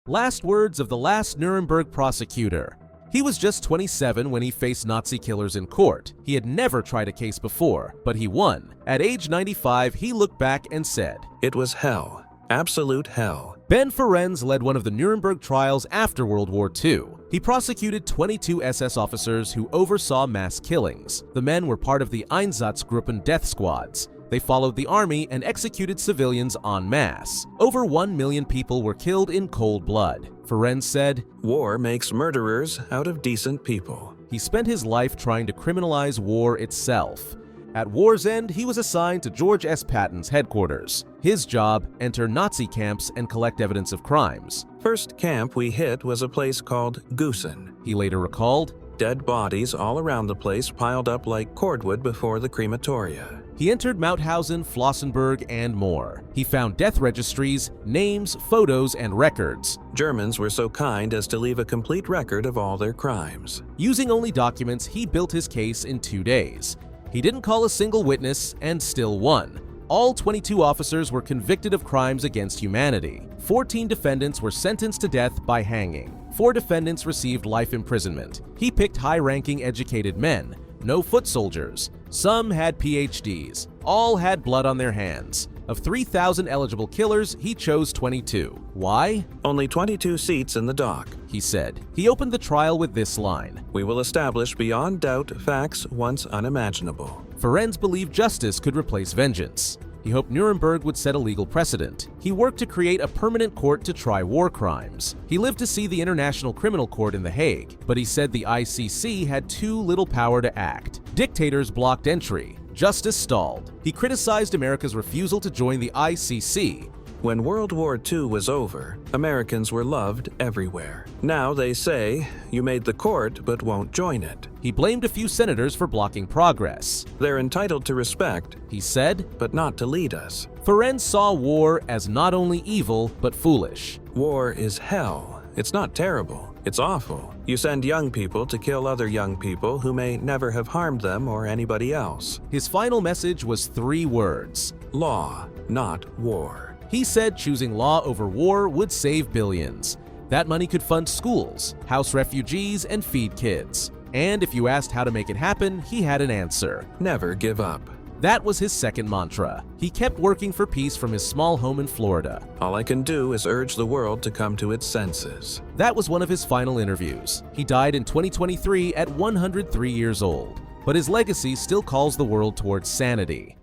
Last words of the last Nuremberg prosecutor. He was just 27 when he faced Nazi killers in court. He had never tried a case before, but he won. At age 95, he looked back and said, "It was hell. Absolute hell." Ben Ferenz led one of the Nuremberg trials after World War II. He prosecuted 22 SS officers who oversaw mass killings. The men were part of the Einsatzgruppen death squads. They followed the army and executed civilians en masse. Over 1 million people were killed in cold blood. Ferenz said, "War makes murderers out of decent people." He spent his life trying to criminalize war itself. At war's end, he was assigned to George S. Patton's headquarters. His job, enter Nazi camps and collect evidence of crimes. "First camp we hit was a place called Gusen." He later recalled, "Dead bodies all around the place piled up like cordwood before the crematoria." He entered Mauthausen, Flossenburg, and more. He found death registries, names, photos, and records. Germans were so kind as to leave a complete record of all their crimes. Using only documents, he built his case in 2 days. He didn't call a single witness and still won. All 22 officers were convicted of crimes against humanity. 14 defendants were sentenced to death by hanging. 4 defendants received life imprisonment. He picked high-ranking educated men, no foot soldiers. Some had PhDs. All had blood on their hands. Of 3,000 eligible killers, he chose 22. Why? "Only 22 seats in the dock," he said. He opened the trial with this line, "We will establish beyond doubt facts once unimaginable." Ferenz believed justice could replace vengeance. He hoped Nuremberg would set a legal precedent. He worked to create a permanent court to try war crimes. He lived to see the International Criminal Court in The Hague, but he said the ICC had too little power to act. Dictators blocked entry. Justice stalled. He criticized America's refusal to join the ICC. When World War II was over, Americans were loved everywhere. Now they say, "You made the court but won't join it." He blamed a few senators for blocking progress. "They're entitled to respect," he said, "but not to lead us." Ferenz saw war as not only evil, but foolish. "War is hell. It's not terrible. It's awful. You send young people to kill other young people who may never have harmed them or anybody else." His final message was 3 words. Law, not war. He said choosing law over war would save billions. That money could fund schools, house refugees, and feed kids. And if you asked how to make it happen, he had an answer. Never give up. That was his second mantra. He kept working for peace from his small home in Florida. "All I can do is urge the world to come to its senses." That was one of his final interviews. He died in 2023 at 103 years old. But his legacy still calls the world towards sanity.